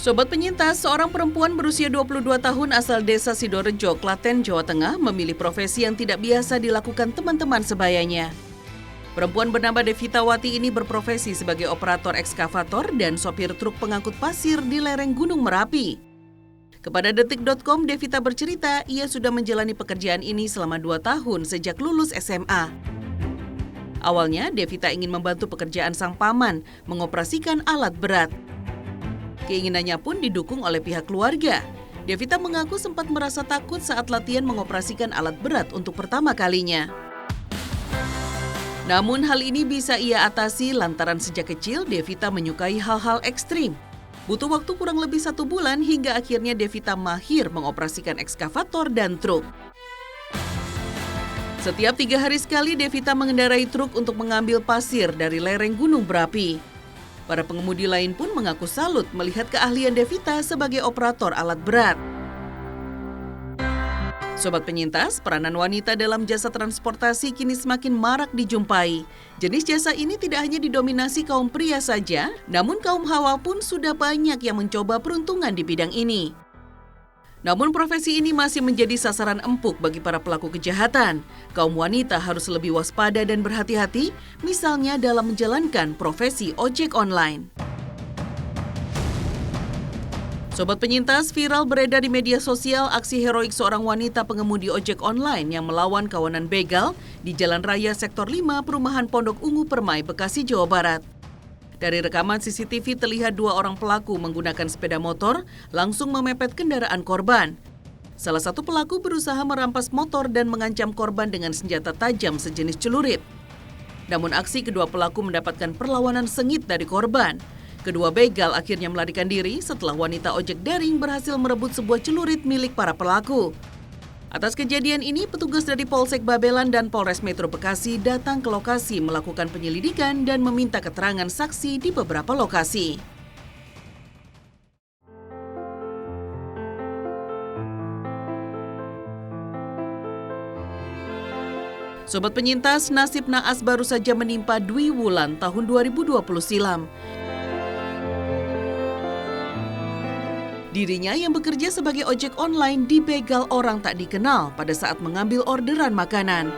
Sobat penyintas, seorang perempuan berusia 22 tahun asal desa Sidorejo, Klaten, Jawa Tengah memilih profesi yang tidak biasa dilakukan teman-teman sebayanya. Perempuan bernama Devita Wati ini berprofesi sebagai operator ekskavator dan sopir truk pengangkut pasir di lereng Gunung Merapi. Kepada Detik.com, Devita bercerita ia sudah menjalani pekerjaan ini selama 2 tahun sejak lulus SMA. Awalnya, Devita ingin membantu pekerjaan sang paman mengoperasikan alat berat. Keinginannya pun didukung oleh pihak keluarga. Devita mengaku sempat merasa takut saat latihan mengoperasikan alat berat untuk pertama kalinya. Namun hal ini bisa ia atasi lantaran sejak kecil Devita menyukai hal-hal ekstrim. Butuh waktu kurang lebih 1 bulan hingga akhirnya Devita mahir mengoperasikan ekskavator dan truk. Setiap 3 hari sekali Devita mengendarai truk untuk mengambil pasir dari lereng Gunung Merapi. Para pengemudi lain pun mengaku salut melihat keahlian Devita sebagai operator alat berat. Sobat penyintas, peranan wanita dalam jasa transportasi kini semakin marak dijumpai. Jenis jasa ini tidak hanya didominasi kaum pria saja, namun kaum hawa pun sudah banyak yang mencoba peruntungan di bidang ini. Namun profesi ini masih menjadi sasaran empuk bagi para pelaku kejahatan. Kaum wanita harus lebih waspada dan berhati-hati, misalnya dalam menjalankan profesi ojek online. Sobat penyintas, viral beredar di media sosial aksi heroik seorang wanita pengemudi ojek online yang melawan kawanan begal di Jalan Raya Sektor 5 Perumahan Pondok Ungu Permai, Bekasi, Jawa Barat. Dari rekaman CCTV terlihat 2 orang pelaku menggunakan sepeda motor langsung memepet kendaraan korban. Salah satu pelaku berusaha merampas motor dan mengancam korban dengan senjata tajam sejenis celurit. Namun aksi kedua pelaku mendapatkan perlawanan sengit dari korban. Kedua begal akhirnya melarikan diri setelah wanita ojek daring berhasil merebut sebuah celurit milik para pelaku. Atas kejadian ini, petugas dari Polsek Babelan dan Polres Metro Bekasi datang ke lokasi melakukan penyelidikan dan meminta keterangan saksi di beberapa lokasi. Sobat penyintas, nasib naas baru saja menimpa Dwi Wulan tahun 2020 silam. Dirinya yang bekerja sebagai ojek online dibegal orang tak dikenal pada saat mengambil orderan makanan.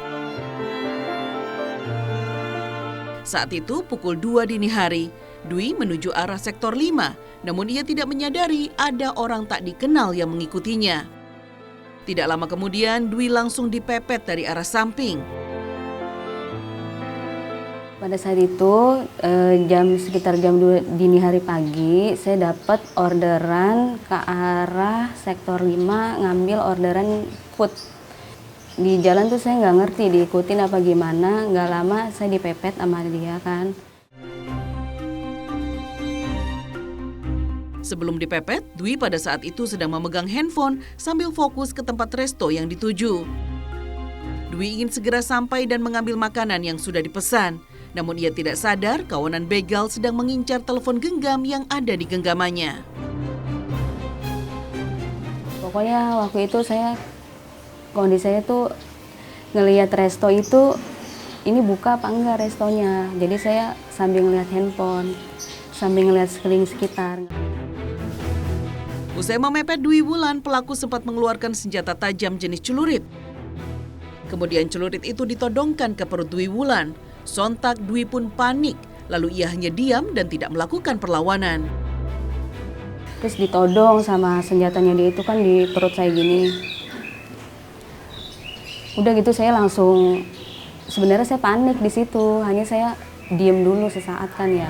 Saat itu pukul 2 dini hari, Dwi menuju arah sektor 5, namun ia tidak menyadari ada orang tak dikenal yang mengikutinya. Tidak lama kemudian, Dwi langsung dipepet dari arah samping. Pada saat itu sekitar jam 2 dini hari pagi saya dapat orderan ke arah sektor 5 ngambil orderan food. Di jalan tuh saya nggak ngerti diikutin apa gimana, nggak lama saya dipepet sama dia kan. Sebelum dipepet, Dwi pada saat itu sedang memegang handphone sambil fokus ke tempat resto yang dituju. Dwi ingin segera sampai dan mengambil makanan yang sudah dipesan. Namun ia tidak sadar kawanan begal sedang mengincar telepon genggam yang ada di genggamannya. Pokoknya waktu itu kondisi saya tuh ngelihat resto itu, ini buka apa enggak restonya. Jadi saya sambil ngelihat handphone, sambil ngelihat sekeliling sekitar. Usai memepet Dwi Wulan, pelaku sempat mengeluarkan senjata tajam jenis celurit. Kemudian celurit itu ditodongkan ke perut Dwi Wulan. Sontak Dwi pun panik, lalu ia hanya diam dan tidak melakukan perlawanan. Terus ditodong sama senjatanya dia itu kan di perut saya gini. Udah gitu saya langsung, sebenarnya saya panik di situ, hanya saya diam dulu sesaat kan ya.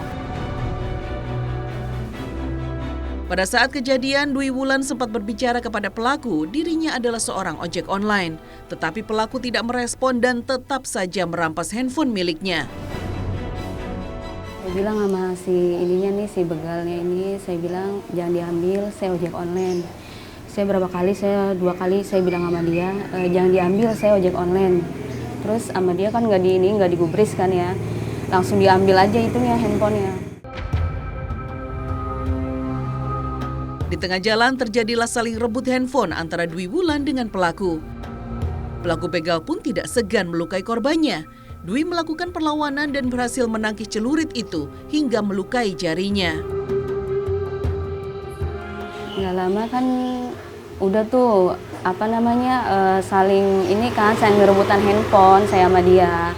Pada saat kejadian, Dwi Wulan sempat berbicara kepada pelaku, dirinya adalah seorang ojek online. Tetapi pelaku tidak merespon dan tetap saja merampas handphone miliknya. Saya bilang sama si begalnya ini, saya bilang jangan diambil, saya ojek online. Saya 2 kali saya bilang sama dia, jangan diambil, saya ojek online. Terus sama dia kan nggak digubris kan ya, langsung diambil aja itunya handphonenya. Di tengah jalan terjadilah saling rebut handphone antara Dwi Wulan dengan pelaku. Pelaku begal pun tidak segan melukai korbannya. Dwi melakukan perlawanan dan berhasil menangkis celurit itu hingga melukai jarinya. lama kan udah tuh saling ini kan, saling ngerebutan handphone saya sama dia.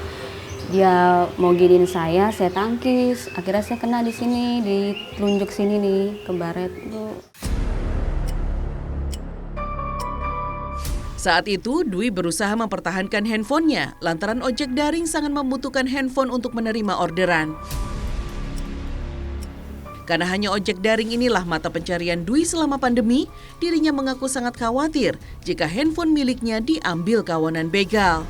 Dia mau giniin saya tangkis. Akhirnya saya kena di sini, ditelunjuk sini nih ke baret tuh. Saat itu, Dwi berusaha mempertahankan handphonenya lantaran ojek daring sangat membutuhkan handphone untuk menerima orderan. Karena hanya ojek daring inilah mata pencarian Dwi selama pandemi, dirinya mengaku sangat khawatir jika handphone miliknya diambil kawanan begal.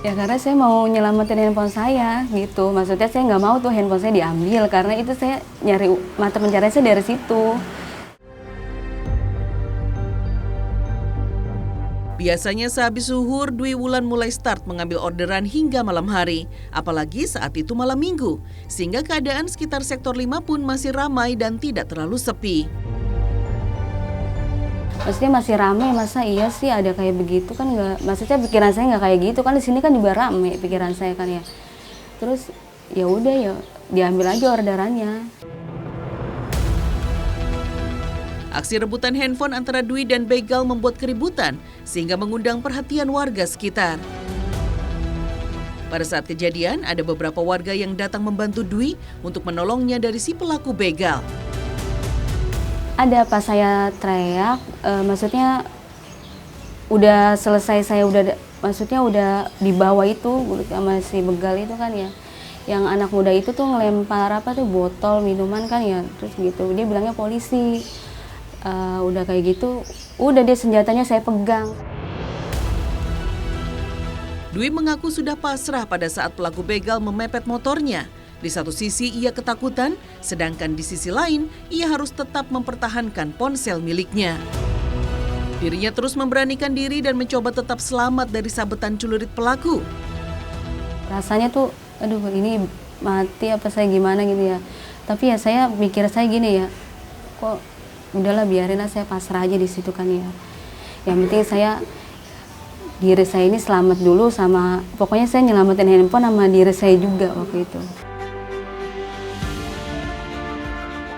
Ya karena saya mau nyelamatin handphone saya gitu. Maksudnya saya nggak mau tuh handphone saya diambil karena itu saya nyari mata pencarian saya dari situ. Biasanya sehabis zuhur, Dwi Wulan mulai start mengambil orderan hingga malam hari. Apalagi saat itu malam minggu. Sehingga keadaan sekitar sektor 5 pun masih ramai dan tidak terlalu sepi. Maksudnya masih ramai, masa iya sih ada kayak begitu kan nggak? Maksudnya pikiran saya nggak kayak gitu kan, di sini kan juga ramai pikiran saya kan ya. Terus ya udah ya diambil aja orderannya. Aksi rebutan handphone antara Dwi dan begal membuat keributan sehingga mengundang perhatian warga sekitar. Pada saat kejadian, ada beberapa warga yang datang membantu Dwi untuk menolongnya dari si pelaku begal. Ada pas saya teriak, maksudnya udah selesai, saya maksudnya udah dibawa itu sama si begal itu kan ya. Yang anak muda itu tuh ngelempar botol minuman kan ya, terus gitu. Dia bilangnya polisi. Udah kayak gitu, udah dia senjatanya saya pegang. Dwi mengaku sudah pasrah pada saat pelaku begal memepet motornya. Di satu sisi ia ketakutan, sedangkan di sisi lain ia harus tetap mempertahankan ponsel miliknya. Dirinya terus memberanikan diri dan mencoba tetap selamat dari sabetan celurit pelaku. Rasanya tuh, aduh ini mati apa saya gimana gitu ya. Tapi ya saya mikir saya gini ya, kok udahlah biarin lah, saya pasrah aja di situ kan ya. Yang penting diri saya ini selamat dulu, sama pokoknya saya nyelamatin handphone sama diri saya juga waktu itu.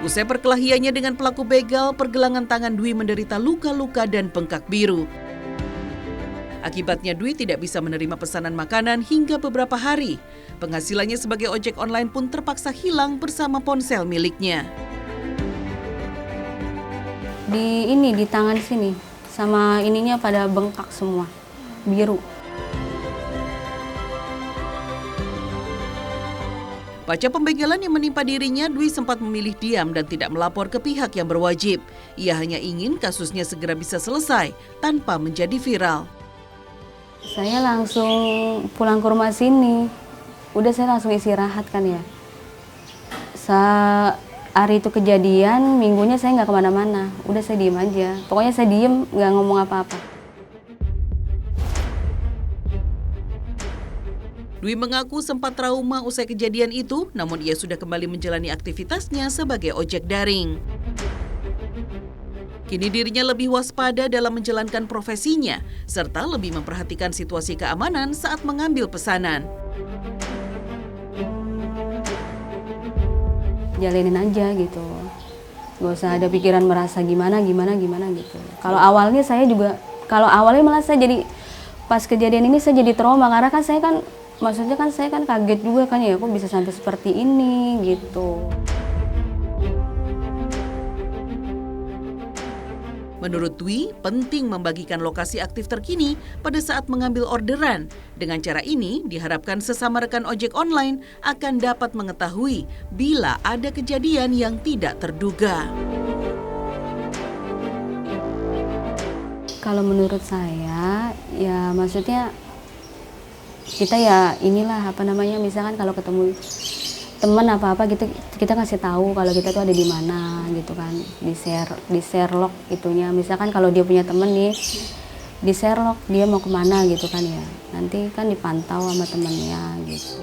Usai perkelahiannya dengan pelaku begal, pergelangan tangan Dwi menderita luka-luka dan bengkak biru. Akibatnya Dwi tidak bisa menerima pesanan makanan hingga beberapa hari. Penghasilannya sebagai ojek online pun terpaksa hilang bersama ponsel miliknya. Di tangan sini, sama ininya pada bengkak semua, biru. Pasca pembegalan yang menimpa dirinya, Dwi sempat memilih diam dan tidak melapor ke pihak yang berwajib. Ia hanya ingin kasusnya segera bisa selesai tanpa menjadi viral. Saya langsung pulang ke rumah sini. Udah saya langsung istirahat kan ya. Hari itu kejadian, minggunya saya nggak kemana-mana. Udah saya diem aja. Pokoknya saya diem, nggak ngomong apa-apa. Dwi mengaku sempat trauma usai kejadian itu, namun ia sudah kembali menjalani aktivitasnya sebagai ojek daring. Kini dirinya lebih waspada dalam menjalankan profesinya, serta lebih memperhatikan situasi keamanan saat mengambil pesanan. Jalanin aja gitu, gak usah ada pikiran merasa gimana gitu. Kalau awalnya malah saya jadi, pas kejadian ini saya jadi trauma karena kan saya kan, maksudnya kan saya kan kaget juga kan ya, kok bisa sampai seperti ini gitu. Menurut Dwi, penting membagikan lokasi aktif terkini pada saat mengambil orderan. Dengan cara ini, diharapkan sesama rekan ojek online akan dapat mengetahui bila ada kejadian yang tidak terduga. Kalau menurut saya, ya maksudnya kita ya inilah misalkan kalau ketemu teman apa-apa gitu, kita kasih tahu kalau kita tuh ada di mana gitu kan, di share log itunya. Misalkan kalau dia punya temen nih, di share log dia mau kemana gitu kan ya, nanti kan dipantau sama temennya gitu.